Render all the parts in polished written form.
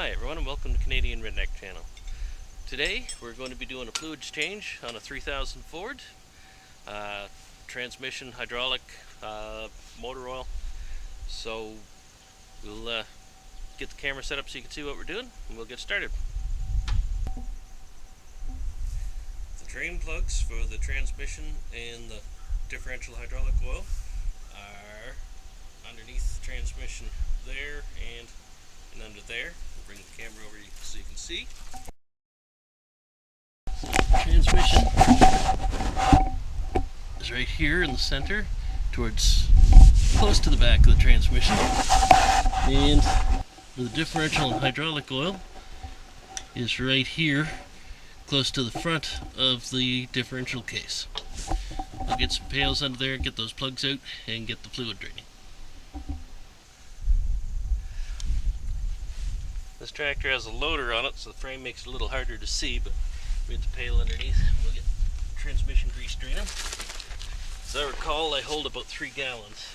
Hi everyone and welcome to Canadian Redneck Channel. Today we're going to be doing a fluids change on a 3000 Ford. Transmission, hydraulic, motor oil. So we'll get the camera set up so you can see what we're doing and we'll get started. The drain plugs for the transmission and the differential hydraulic oil are underneath the transmission there and under there. We'll bring the camera over so you can see. Transmission is right here in the center, towards close to the back of the transmission, and the differential and hydraulic oil is right here, close to the front of the differential case. I'll get some pails under there, get those plugs out, and get the fluid draining. This tractor has a loader on it, so the frame makes it a little harder to see, but we have the pail underneath and we'll get transmission grease draining. As I recall, I hold about 3 gallons.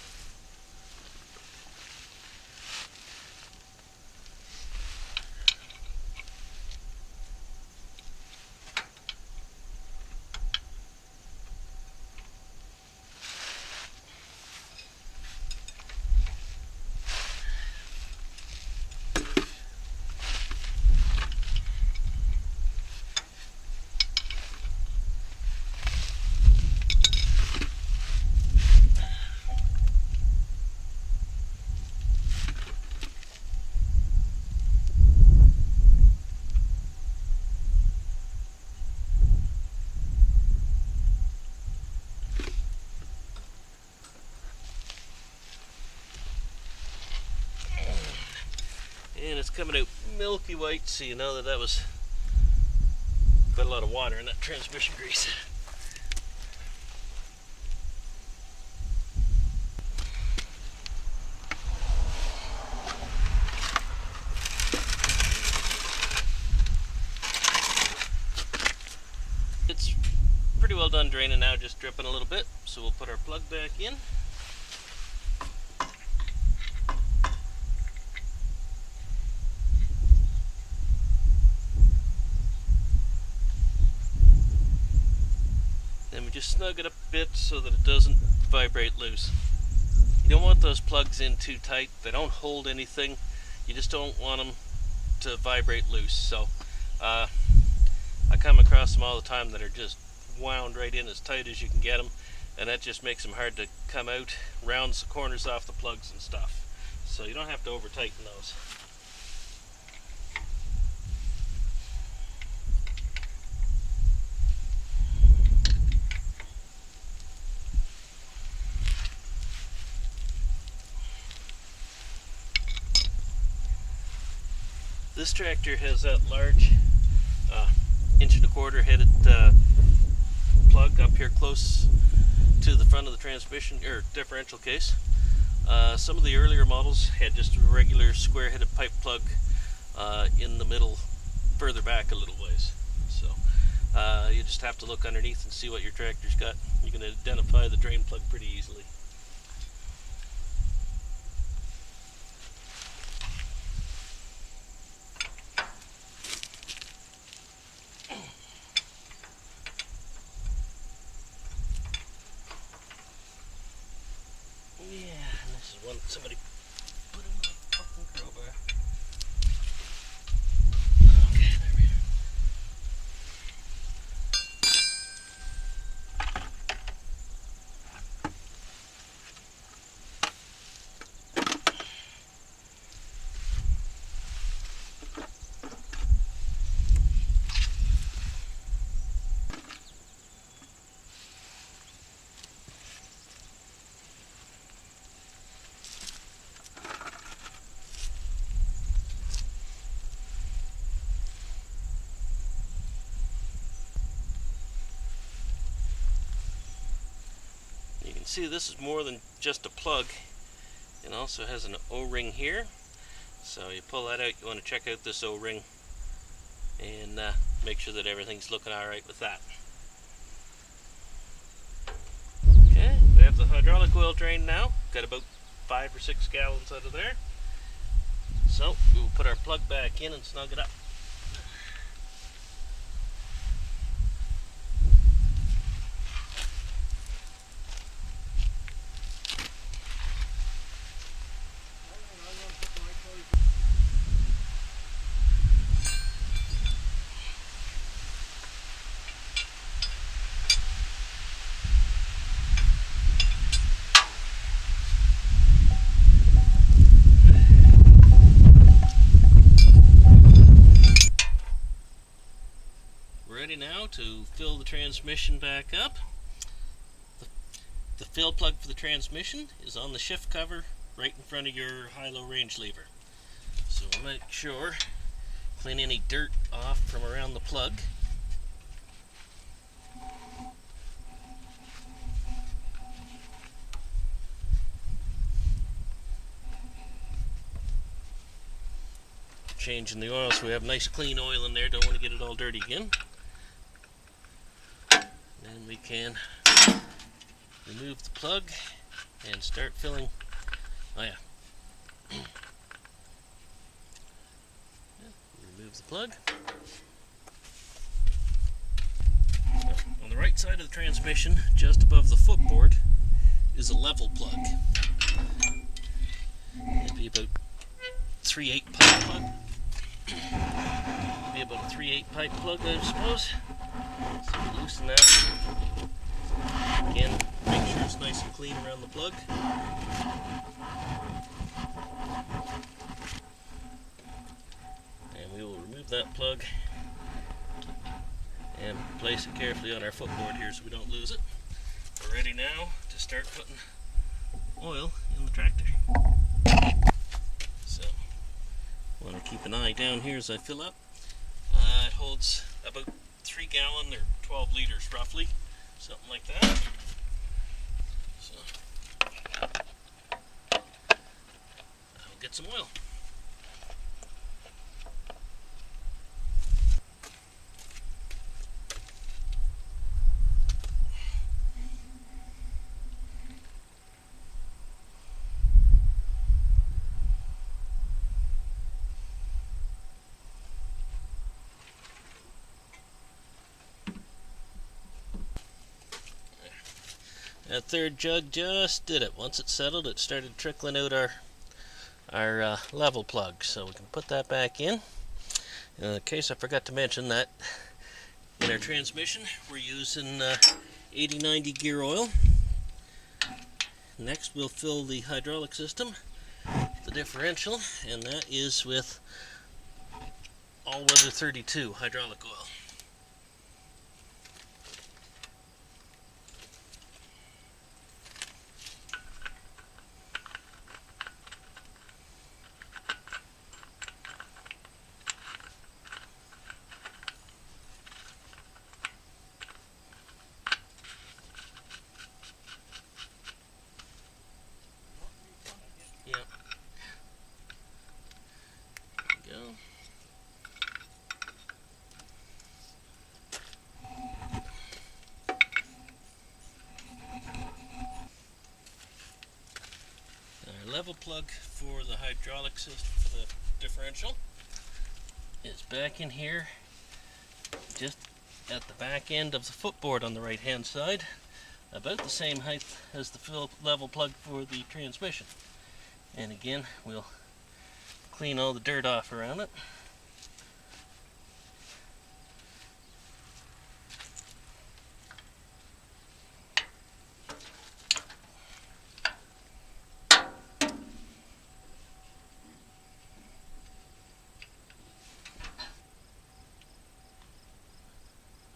And it's coming out milky white, so you know that was quite a lot of water in that transmission grease. It's pretty well done draining now, just dripping a little bit, so we'll put our plug back in. Then we just snug it up a bit so that it doesn't vibrate loose. You don't want those plugs in too tight. They don't hold anything. You just don't want them to vibrate loose. So I come across them all the time that are just wound right in as tight as you can get them, and that just makes them hard to come out, rounds the corners off the plugs and stuff. So you don't have to over tighten those. This tractor has that large 1.25 inch headed plug up here close to the front of the transmission or differential case. Some of the earlier models had just a regular square headed pipe plug in the middle, further back a little ways. So you just have to look underneath and see what your tractor's got. You can identify the drain plug pretty easily. Somebody put in my fucking crowbar. Okay, there we You can see this is more than just a plug. It also has an O-ring here. So you pull that out, you want to check out this O-ring and make sure that everything's looking alright with that. Okay, we have the hydraulic oil drain now. Got about 5 or 6 gallons out of there. So we'll put our plug back in and snug it up. Ready now to fill the transmission back up. The fill plug for the transmission is on the shift cover right in front of your high-low range lever. So we'll make sure, clean any dirt off from around the plug. Changing the oil so we have nice clean oil in there, don't want to get it all dirty again. Then we can remove the plug and start filling. Oh yeah. Remove the plug. On the right side of the transmission, just above the footboard, is a level plug. It'd be about 3/8 pipe plug. It'd be about a 3/8 pipe plug, I suppose. So we loosen that. Again, make sure it's nice and clean around the plug. And we will remove that plug and place it carefully on our footboard here so we don't lose it. We're ready now to start putting oil in the tractor. So, I want to keep an eye down here as I fill up. It holds about 3 gallon or 12 liters roughly, something like that. So, I'll get some oil. That third jug just did it. Once it settled, it started trickling out our level plug. So we can put that back in. In case I forgot to mention that in our transmission, we're using 80-90 gear oil. Next, we'll fill the hydraulic system, the differential, and that is with all-weather 32 hydraulic oil. Yep. There we go. Our level plug for the hydraulic system, for the differential, is back in here, just at the back end of the footboard on the right hand side, about the same height as the level plug for the transmission. And again, we'll clean all the dirt off around it.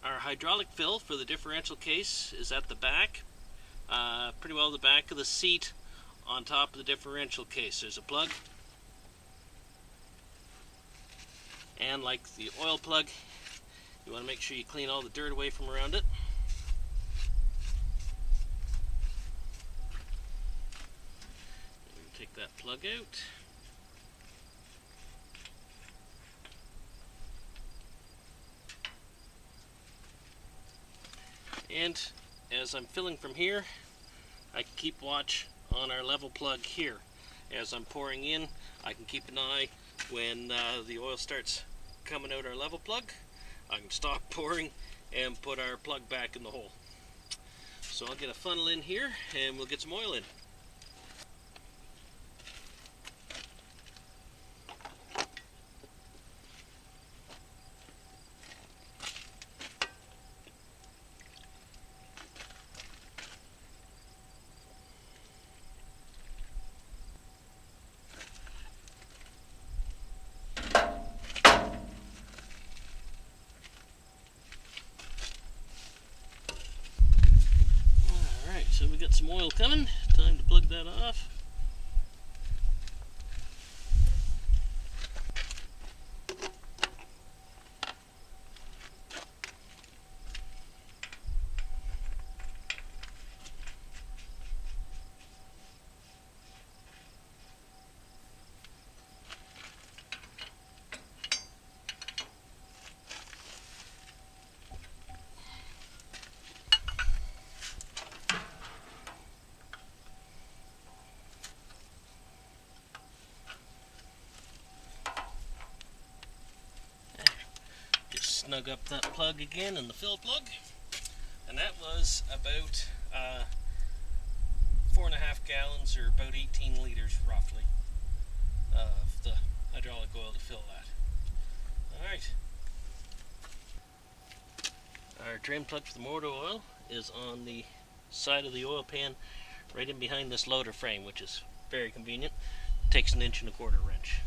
Our hydraulic fill for the differential case is at the back, pretty well the back of the seat on top of the differential case. There's a plug, and like the oil plug, you want to make sure you clean all the dirt away from around it. We'll take that plug out. And as I'm filling from here, I keep watch on our level plug here. As I'm pouring in, I can keep an eye When the oil starts coming out our level plug, I can stop pouring and put our plug back in the hole. So I'll get a funnel in here and we'll get some oil in. Alright, so we got some oil coming. Time to plug that off. Snug up that plug again in the fill plug, and that was about 4.5 gallons or about 18 liters roughly of the hydraulic oil to fill that. Alright, our drain plug for the motor oil is on the side of the oil pan right in behind this loader frame, which is very convenient. It takes an 1.25 inch wrench.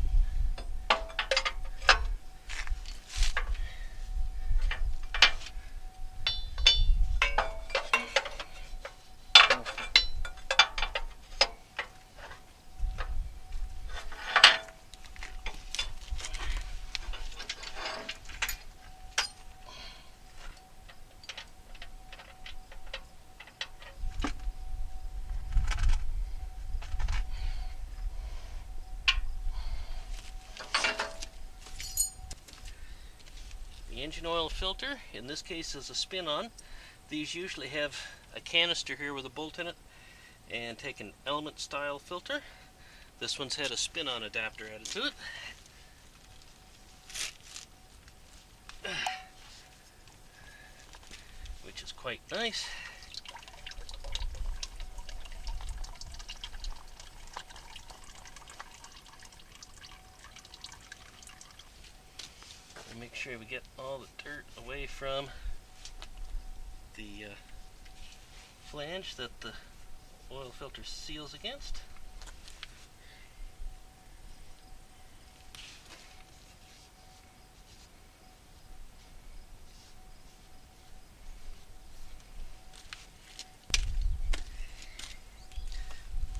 The engine oil filter, in this case, is a spin-on. These usually have a canister here with a bolt in it, and take an element style filter. This one's had a spin-on adapter added to it. Which is quite nice. Make sure we get all the dirt away from the flange that the oil filter seals against.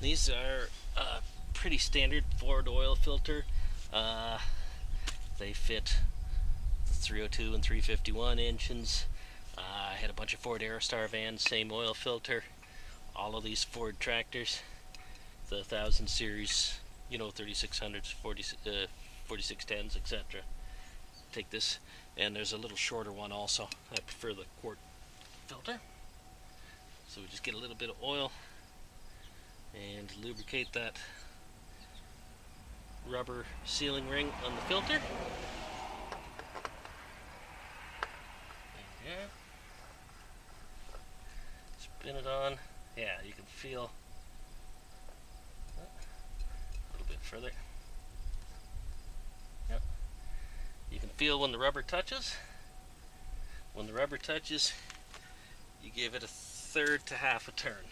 These are pretty standard Ford oil filter. They fit 302 and 351 engines. I had a bunch of Ford Aerostar vans, same oil filter. All of these Ford tractors, the 1000 series, 3600s, 4610s, etc. Take this, and there's a little shorter one also. I prefer the quart filter. So we just get a little bit of oil and lubricate that rubber sealing ring on the filter. Yeah. Spin it on. Yeah, you can feel a little bit further. Yep. You can feel when the rubber touches. When the rubber touches, you give it a third to half a turn.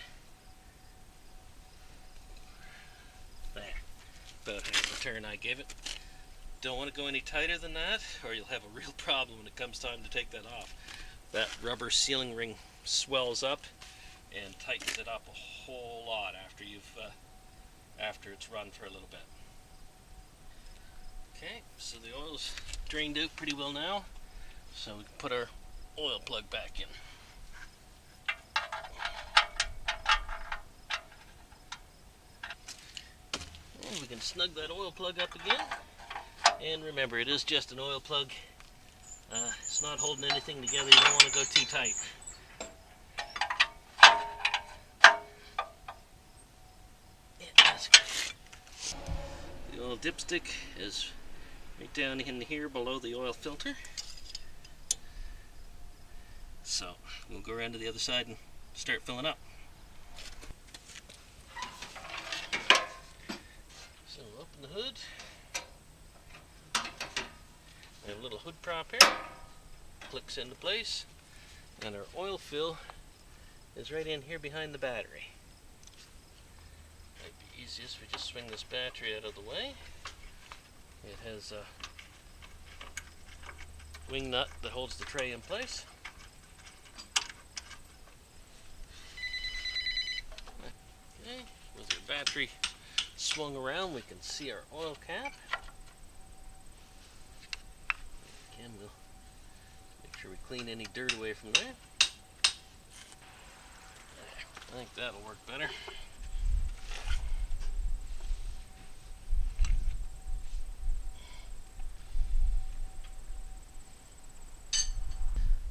There. About half a turn I give it. Don't want to go any tighter than that, or you'll have a real problem when it comes time to take that off. That rubber sealing ring swells up and tightens it up a whole lot after it's run for a little bit. Okay, so the oil's drained out pretty well now, so we can put our oil plug back in. And we can snug that oil plug up again. And remember, it is just an oil plug. It's not holding anything together. You don't want to go too tight. Yeah, that's good. The oil dipstick is right down in here below the oil filter. So we'll go around to the other side and start filling up. So we'll open the hood. We have a little hood prop here. Clicks into place. And our oil fill is right in here behind the battery. Might be easiest if we just swing this battery out of the way. It has a wing nut that holds the tray in place. Okay, with our battery swung around, we can see our oil cap. Again, we'll make sure we clean any dirt away from there. I think that'll work better.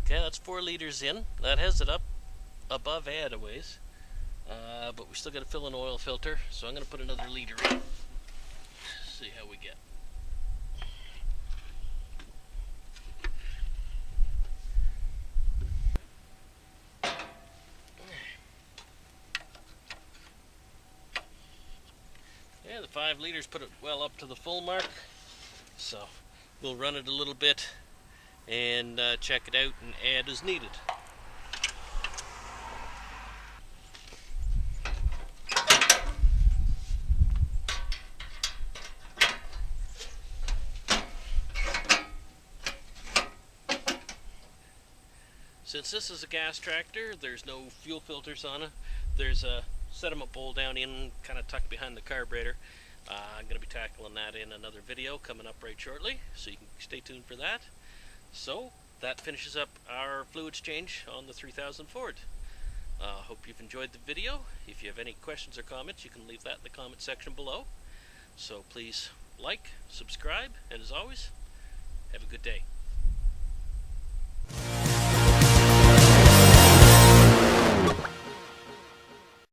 Okay, that's 4 liters in. That has it up above add a ways. But we still got to fill an oil filter, so I'm going to put another liter in. See how we get. Yeah, the 5 liters put it well up to the full mark. So we'll run it a little bit and check it out and add as needed. Since this is a gas tractor, there's no fuel filters on it. There's a sediment bowl down in, kind of tucked behind the carburetor. I'm going to be tackling that in another video coming up right shortly, so you can stay tuned for that. So that finishes up our fluids change on the 3000 Ford. Hope you've enjoyed the video. If you have any questions or comments, you can leave that in the comment section below. So please like, subscribe, and as always, have a good day.